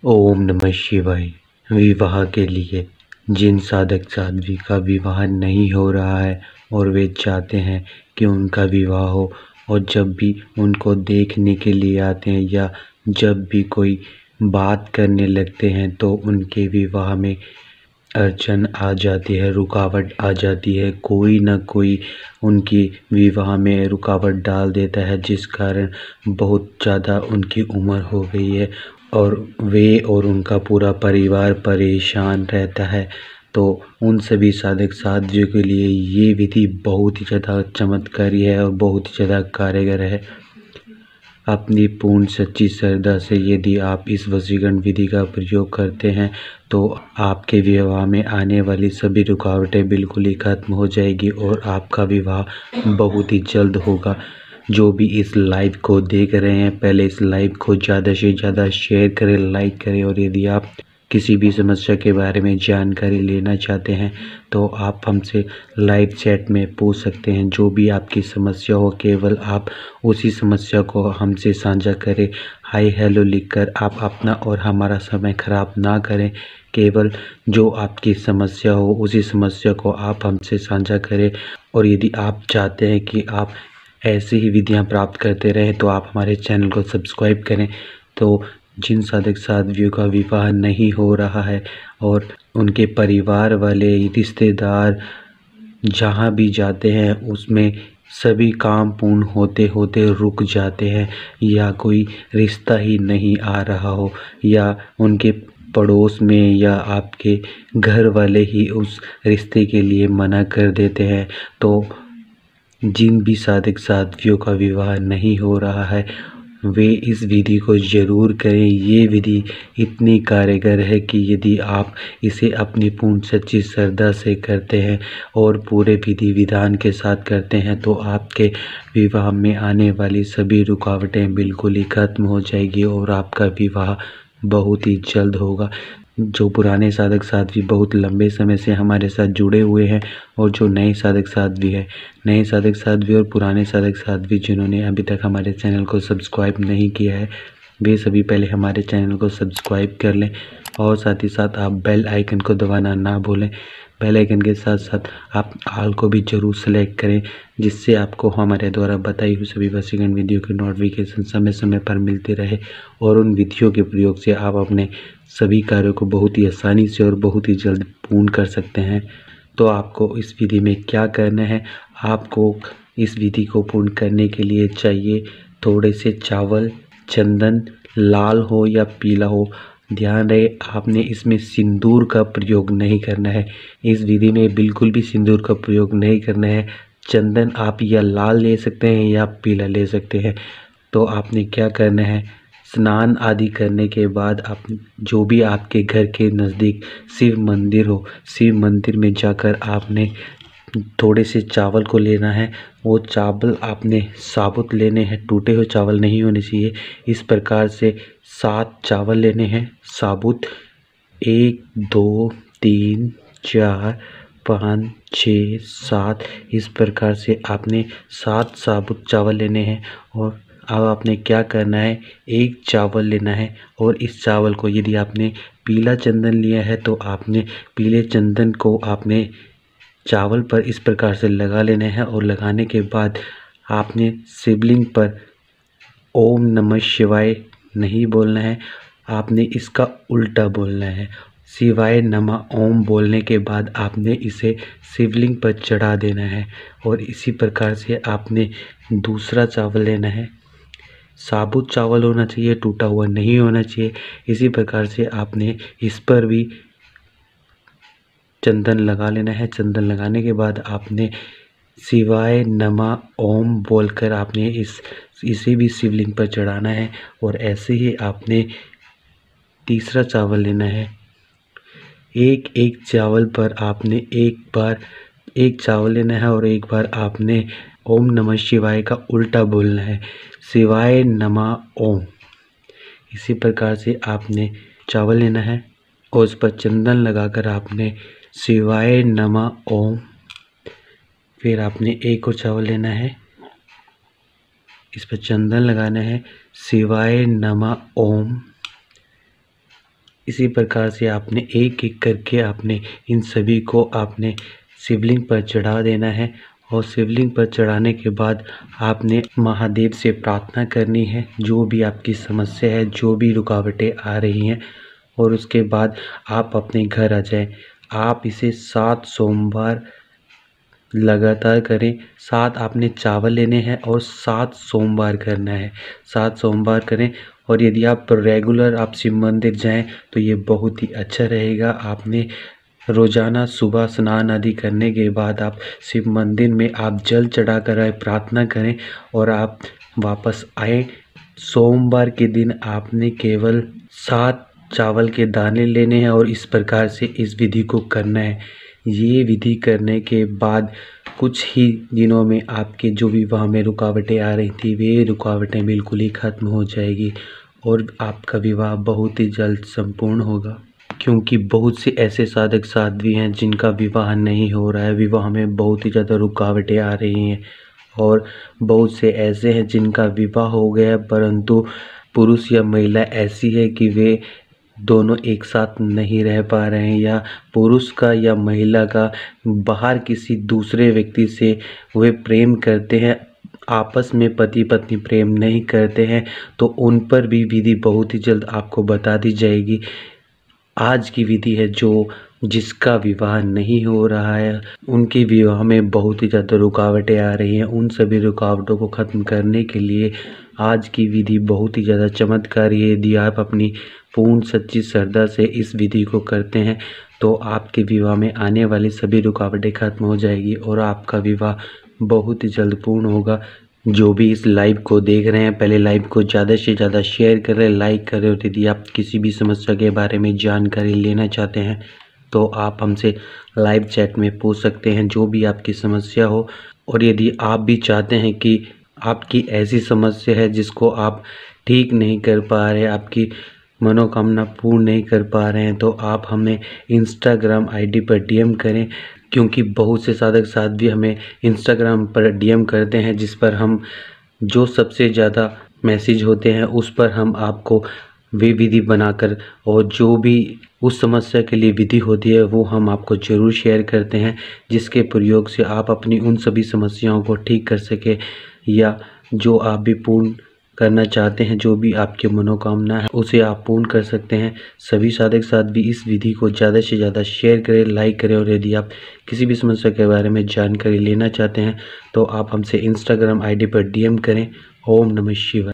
ओम नमः शिवाय। विवाह के लिए जिन साधक साध्वी का विवाह नहीं हो रहा है और वे चाहते हैं कि उनका विवाह हो, और जब भी उनको देखने के लिए आते हैं या जब भी कोई बात करने लगते हैं तो उनके विवाह में अड़चन आ जाती है, रुकावट आ जाती है। कोई ना कोई उनकी विवाह में रुकावट डाल देता है, जिस कारण बहुत ज़्यादा उनकी उम्र हो गई है और वे और उनका पूरा परिवार परेशान रहता है। तो उन सभी साधक साध्वियों के लिए ये विधि बहुत ही ज़्यादा चमत्कारी है और बहुत ही ज़्यादा कारगर है। अपनी पूर्ण सच्ची श्रद्धा से यदि आप इस वशीकरण विधि का प्रयोग करते हैं तो आपके विवाह में आने वाली सभी रुकावटें बिल्कुल ही खत्म हो जाएगी और आपका विवाह बहुत ही जल्द होगा। जो भी इस लाइव को देख रहे हैं, पहले इस लाइव को ज़्यादा से ज़्यादा शेयर करें, लाइक करें, और यदि आप किसी भी समस्या के बारे में जानकारी लेना चाहते हैं तो आप हमसे लाइव चैट में पूछ सकते हैं। जो भी आपकी समस्या हो, केवल आप उसी समस्या को हमसे साझा करें। हाय हेलो लिखकर आप अपना और हमारा समय खराब ना करें। केवल जो आपकी समस्या हो उसी समस्या को आप हमसे साझा करें। और यदि आप चाहते हैं कि आप ऐसी ही विधियां प्राप्त करते रहें तो आप हमारे चैनल को सब्सक्राइब करें। तो जिन साधक साध्वियों का विवाह नहीं हो रहा है और उनके परिवार वाले, रिश्तेदार जहाँ भी जाते हैं उसमें सभी काम पूर्ण होते होते रुक जाते हैं, या कोई रिश्ता ही नहीं आ रहा हो, या उनके पड़ोस में या आपके घर वाले ही उस रिश्ते के लिए मना कर देते हैं, तो जिन भी साधक साध्वियों का विवाह नहीं हो रहा है वे इस विधि को ज़रूर करें। ये विधि इतनी कारगर है कि यदि आप इसे अपनी पूर्ण सच्ची श्रद्धा से करते हैं और पूरे विधि विधान के साथ करते हैं तो आपके विवाह में आने वाली सभी रुकावटें बिल्कुल ही खत्म हो जाएगी और आपका विवाह बहुत ही जल्द होगा। जो पुराने साधक साध्वी बहुत लंबे समय से हमारे साथ जुड़े हुए हैं और जो नए साधक साध्वी है, नए साधक साध्वी और पुराने साधक साध्वी जिन्होंने अभी तक हमारे चैनल को सब्सक्राइब नहीं किया है, वे सभी पहले हमारे चैनल को सब्सक्राइब कर लें और साथ ही साथ आप बेल आइकन को दबाना ना भूलें। बेल आइकन के साथ साथ आप ऑल को भी ज़रूर सेलेक्ट करें, जिससे आपको हमारे द्वारा बताई हुई सभी वशीकरण विधियों की नोटिफिकेशन समय समय पर मिलती रहे और उन विधियों के प्रयोग से आप अपने सभी कार्यों को बहुत ही आसानी से और बहुत ही जल्द पूर्ण कर सकते हैं। तो आपको इस विधि में क्या करना है, आपको इस विधि को पूर्ण करने के लिए चाहिए थोड़े से चावल, चंदन, लाल हो या पीला हो। ध्यान रहे आपने इसमें सिंदूर का प्रयोग नहीं करना है। इस विधि में बिल्कुल भी सिंदूर का प्रयोग नहीं करना है। चंदन आप या लाल ले सकते हैं या पीला ले सकते हैं। तो आपने क्या करना है, स्नान आदि करने के बाद आप जो भी आपके घर के नज़दीक शिव मंदिर हो, शिव मंदिर में जाकर आपने थोड़े से चावल को लेना है। वो चावल आपने साबुत लेने हैं, टूटे हुए चावल नहीं होने चाहिए। इस प्रकार से 7 चावल लेने हैं साबुत। 1 2 3 4 5 6 7 इस प्रकार से आपने 7 साबुत चावल लेने हैं। और अब आपने क्या करना है, एक चावल लेना है और इस चावल को यदि आपने पीला चंदन लिया है तो आपने पीले चंदन को आपने चावल पर इस प्रकार से लगा लेना है। और लगाने के बाद आपने शिवलिंग पर ओम नमः शिवाय नहीं बोलना है, आपने इसका उल्टा बोलना है। शिवाय नमः ओम बोलने के बाद आपने इसे शिवलिंग पर चढ़ा देना है। और इसी प्रकार से आपने दूसरा चावल लेना है, साबुत चावल होना चाहिए, टूटा हुआ नहीं होना चाहिए। इसी प्रकार से आपने इस पर भी चंदन लगा लेना है। चंदन लगाने के बाद आपने शिवाय नमः ओम बोलकर आपने इसे भी शिवलिंग पर चढ़ाना है। और ऐसे ही आपने तीसरा चावल लेना है। एक एक चावल पर आपने एक चावल लेना है और एक बार आपने ओम नमः शिवाय का उल्टा बोलना है, शिवाय नमः ओम। इसी प्रकार से आपने चावल लेना है और उस पर चंदन लगाकर आपने शिवाय नमः ओम, फिर आपने एक और चावल लेना है, इस पर चंदन लगाना है, शिवाय नमः ओम, इसी प्रकार से आपने एक एक करके आपने इन सभी को आपने शिवलिंग पर चढ़ा देना है और शिवलिंग पर चढ़ाने के बाद आपने महादेव से प्रार्थना करनी है, जो भी आपकी समस्या है, जो भी रुकावटें आ रही हैं, और उसके बाद आप अपने घर आ जाएं। आप इसे 7 सोमवार लगातार करें। 7 आपने चावल लेने हैं और 7 सोमवार करना है। 7 सोमवार करें और यदि आप रेगुलर आप शिव मंदिर जाएं तो ये बहुत ही अच्छा रहेगा। आपने रोज़ाना सुबह स्नान आदि करने के बाद आप शिव मंदिर में आप जल चढ़ा कर आए, प्रार्थना करें और आप वापस आएँ। सोमवार के दिन आपने केवल 7 चावल के दाने लेने हैं और इस प्रकार से इस विधि को करना है। ये विधि करने के बाद कुछ ही दिनों में आपके जो विवाह में रुकावटें आ रही थी, वे रुकावटें बिल्कुल ही ख़त्म हो जाएगी और आपका विवाह बहुत ही जल्द संपूर्ण होगा। क्योंकि बहुत से ऐसे साधक साध्वी हैं जिनका विवाह नहीं हो रहा है, विवाह में बहुत ही ज़्यादा रुकावटें आ रही हैं, और बहुत से ऐसे हैं जिनका विवाह हो गया परंतु पुरुष या महिला ऐसी है कि वे दोनों एक साथ नहीं रह पा रहे हैं, या पुरुष का या महिला का बाहर किसी दूसरे व्यक्ति से वे प्रेम करते हैं, आपस में पति पत्नी प्रेम नहीं करते हैं, तो उन पर भी विधि बहुत ही जल्द आपको बता दी जाएगी। आज की विधि है जो जिसका विवाह नहीं हो रहा है, उनके विवाह में बहुत ही ज़्यादा रुकावटें आ रही हैं, उन सभी रुकावटों को ख़त्म करने के लिए आज की विधि बहुत ही ज़्यादा चमत्कारी है। यदि आप अपनी पूर्ण सच्ची श्रद्धा से इस विधि को करते हैं तो आपके विवाह में आने वाली सभी रुकावटें खत्म हो जाएगी और आपका विवाह बहुत ही जल्द पूर्ण होगा। जो भी इस लाइव को देख रहे हैं, पहले लाइव को ज़्यादा से ज़्यादा शेयर करें, लाइक करें, और यदि आप किसी भी समस्या के बारे में जानकारी लेना चाहते हैं तो आप हमसे लाइव चैट में पूछ सकते हैं, जो भी आपकी समस्या हो। और यदि आप भी चाहते हैं कि आपकी ऐसी समस्या है जिसको आप ठीक नहीं कर पा रहे, आपकी मनोकामना पूर्ण नहीं कर पा रहे हैं, तो आप हमें इंस्टाग्राम आईडी पर डीएम करें, क्योंकि बहुत से साधक साध्वी हमें इंस्टाग्राम पर डीएम करते हैं, जिस पर हम जो सबसे ज़्यादा मैसेज होते हैं उस पर हम आपको वे विधि बनाकर और जो भी उस समस्या के लिए विधि होती है वो हम आपको ज़रूर शेयर करते हैं, जिसके प्रयोग से आप अपनी उन सभी समस्याओं को ठीक कर सके, या जो आप भी पूर्ण करना चाहते हैं, जो भी आपकी मनोकामना है उसे आप पूर्ण कर सकते हैं। सभी साधक साध्वी इस विधि को ज़्यादा से ज़्यादा शेयर करें, लाइक करें, और यदि आप किसी भी समस्या के बारे में जानकारी लेना चाहते हैं तो आप हमसे इंस्टाग्राम आईडी पर डीएम करें। ओम नमः शिवाय।